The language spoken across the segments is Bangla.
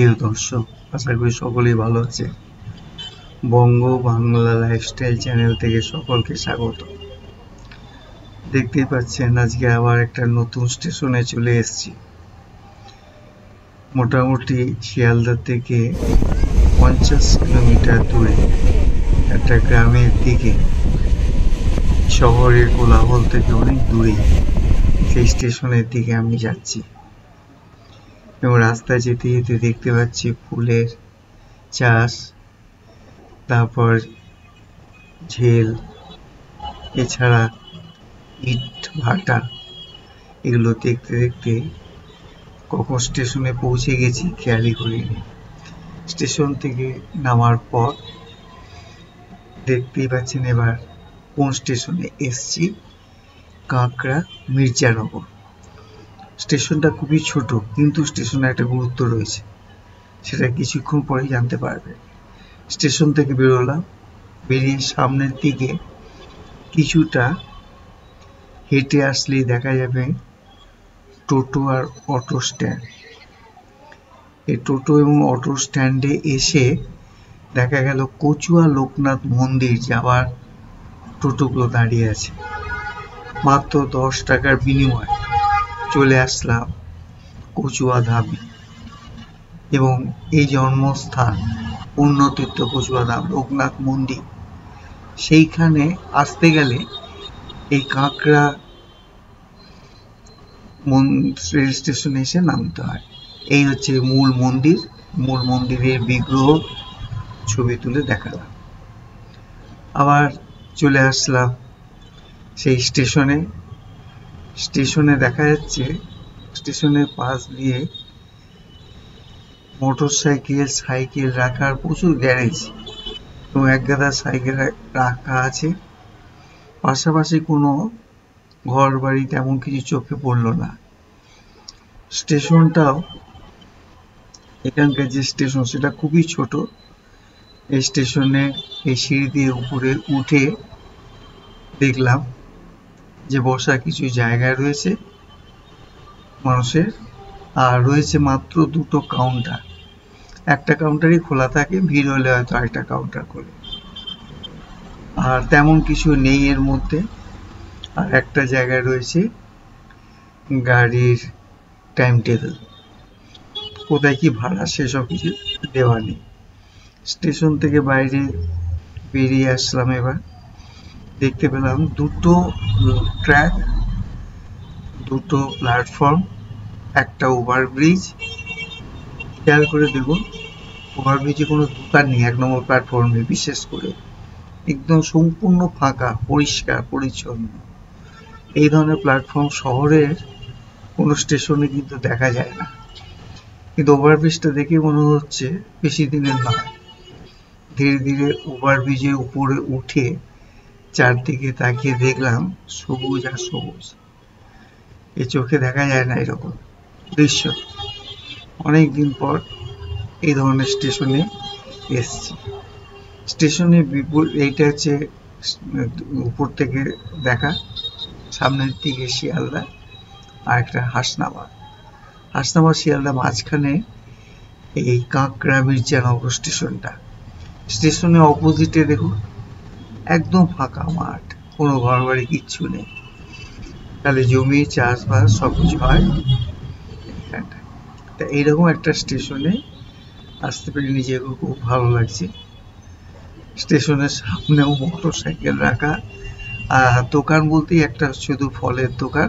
প্রিয় দর্শক, আশা করি সকলেই ভালো আছে। বঙ্গ বাংলা লাইফস্টাইল চ্যানেল থেকে সকলকে স্বাগত। দেখতেই পাচ্ছেন আজকে আবার একটা নতুন স্টেশনে চলে এসেছি। মোটামুটি শিয়ালদা থেকে 50 কিলোমিটার দূরে একটা গ্রামের দিকে, শহরের কোলাহল থেকে অনেক দূরে সেই স্টেশনের দিকে আমি যাচ্ছি। এবং রাস্তায় যেতে যেতে দেখতে পাচ্ছি ফুলের চাষ, তারপর ঝেল, এছাড়া ইট ভাটা। এগুলো দেখতে দেখতে কখন স্টেশনে পৌঁছে গেছি খেয়ালই করিনি। স্টেশন থেকে নামার পর দেখতেই পাচ্ছেন এবার কোন স্টেশনে এসছি, কাঁকড়া মির্জানগর। স্টেশনটা খুবই ছোট, কিন্তু স্টেশনে একটা গুরুত্ব রয়েছে, সেটা কিছুক্ষণ পরেই জানতে পারবে। স্টেশন থেকে বেরোলাম, বেরিয়ে সামনের দিকে কিছুটা হেঁটে আসলেই দেখা যাবে টোটো আর অটো স্ট্যান্ড। এই টোটো এবং অটো স্ট্যান্ডে এসে দেখা গেল কচুয়া লোকনাথ মন্দির যাওয়ার টোটোগুলো দাঁড়িয়ে আছে। মাত্র 10 টাকার বিনিময়ে চলে আসলাম কচুয়া ধামে। এবং এই জন্মস্থান পুণ্যতীর্থ কচুয়া ধাম লোকনাথ মন্দির, সেইখানে আসতে গেলে এই কাঁকড়া রেল স্টেশনে এসে নামতে হয়। এই হচ্ছে মূল মন্দির। মূল মন্দিরের বিগ্রহ ছবি তুলে দেখালাম। আবার চলে আসলাম সেই স্টেশনে। স্টেশনে দেখা যাচ্ছে স্টেশনের পাশ দিয়ে মোটর সাইকেল রাখার প্রচুর গ্যারেজ এবং একগাদা সাইকেল রাখা আছে। পাশাপাশি কোনো ঘর বাড়ি তেমন কিছু চোখে পড়লো না। স্টেশনটাও, এখানকার যে স্টেশন সেটা খুবই ছোট। এই স্টেশনে এই সিঁড়ি দিয়ে উপরে উঠে দেখলাম যে বসার কিছু জায়গা রয়েছে মানুষের, আর রয়েছে মাত্র 2টো কাউন্টার। একটা কাউন্টারই খোলা থাকে, ভিড় হলে হয়তো আরেকটা কাউন্টার খোলে, আর তেমন কিছু নেই এর মধ্যে। আর একটা জায়গায় রয়েছে গাড়ির টাইম টেবিল, কোথায় কি ভাড়া সেসব কিছু দেওয়া নেই। স্টেশন থেকে বাইরে বেরিয়ে আসলাম। এবার দেখতে পেলাম 2টো ট্র্যাক, 2টো প্ল্যাটফর্ম, একটা ওভারব্রিজ। খেয়াল করে দেখুন, ওভারব্রিজে কোনো দোকান নেই 1 নম্বর প্ল্যাটফর্মে। বিশেষ করে একদম সম্পূর্ণ ফাঁকা, পরিষ্কার পরিচ্ছন্ন। এই ধরনের প্ল্যাটফর্ম শহরের কোনো স্টেশনে কিন্তু দেখা যায় না। কিন্তু ওভারব্রিজটা দেখে মনে হচ্ছে বেশি দিনের নয়। ধীরে ধীরে ওভারব্রিজের উপরে উঠে চারদিকে তাকিয়ে দেখলাম সবুজ আর সবুজ। এ চোখে দেখা যায় না এরকম দৃশ্য। অনেকদিন পর এই ধরনের স্টেশনে এসছি। স্টেশনের এইটা হচ্ছে উপর থেকে দেখা, সামনের দিকে শিয়ালদা আর একটা হাসনাবাদ শিয়ালদা মাঝখানে এই কাঁকড়া মির্জানগর স্টেশনটা। স্টেশনের অপোজিটে দেখুন একদম ফাঁকা মাঠ, কোনো ঘর বাড়ি কিচ্ছু নেই, তাহলে জমি চাষবাস সবকিছু হয় এখানটায়। তা এইরকম একটা স্টেশনে আসতে পেরে নিজেকে খুব ভালো লাগছে। স্টেশনের সামনেও মোটর সাইকেল রাখা, আর দোকান বলতেই একটা শুধু ফলের দোকান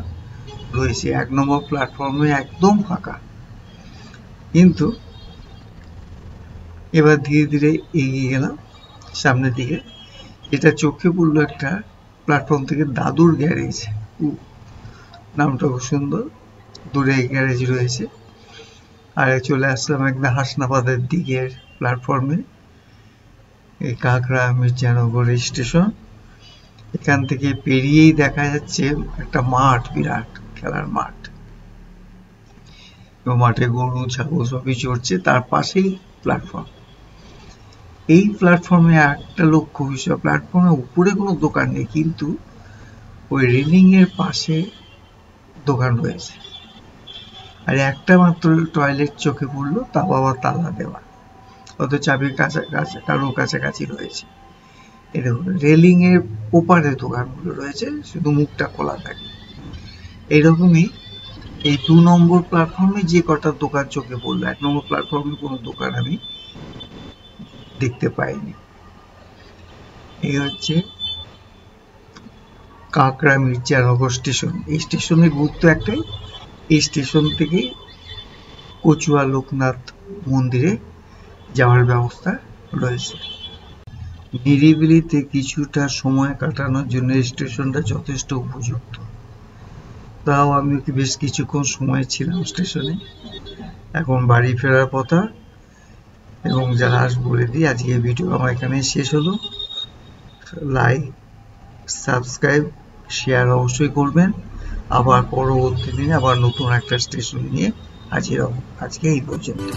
রয়েছে। 1 নম্বর প্ল্যাটফর্মে একদম ফাঁকা। কিন্তু এবার ধীরে ধীরে এগিয়ে গেলাম সামনের দিকে। এটা চোখে পড়লো একটা প্ল্যাটফর্ম থেকে দাদুর গ্যারেজ। নামটা খুব সুন্দর, দূরে গ্যারেজ রয়েছে। আর চলে আসলাম একদম হাসনাবাদের দিকের প্ল্যাটফর্মে, এই কাঁকড়া মির্জানগর স্টেশন। এখান থেকে পেরিয়েই দেখা যাচ্ছে একটা মাঠ, বিরাট খেলার মাঠ, এবং মাঠে গরু ছাগল সবই চড়ছে। তার পাশেই প্ল্যাটফর্ম। এই প্ল্যাটফর্মে একটা লক্ষ্য বিষয়, প্ল্যাটফর্মের উপরে কোনো দোকান নেই, কিন্তু ওই রেলিং এর পাশে দোকান রয়েছে। আর একটা মাত্র টয়লেট চোখে পড়লো, তাও আবার তালা দেওয়া, অত চাবির কাছাকাছি কারো কাছাকাছি রয়েছে। এই দেখুন রেলিং এর ওপারে দোকানগুলো রয়েছে, শুধু মুখটা খোলা থাকে। এইরকমই এই 2 নম্বর প্ল্যাটফর্মে যে কটা দোকান চোখে পড়লো, 1 নম্বর প্ল্যাটফর্মে কোনো দোকান আমি দেখতে পাইনি। এই হচ্ছে কাঁকড়া মির্জানগর স্টেশন। এই স্টেশনের গুরুত্ব একটাই, এই স্টেশন থেকে কচুয়া লোকনাথ মন্দিরে যাওয়ার ব্যবস্থা রয়েছে। নিরিবিলিতে কিছুটা সময় কাটানোর জন্য স্টেশনটা যথেষ্ট উপযুক্ত। তাও আমি বেশ কিছুক্ষণ সময় ছিলাম স্টেশনে। এখন বাড়ি ফেরার কথা। এবং যারা বলে দিই, আজকে ভিডিও আমার এখানে শেষ হলো। লাইক, সাবস্ক্রাইব, শেয়ার অবশ্যই করবেন। আবার পরবর্তী দিনে আবার নতুন একটা স্টেশন নিয়ে হাজির হব। আজকে এই পর্যন্ত।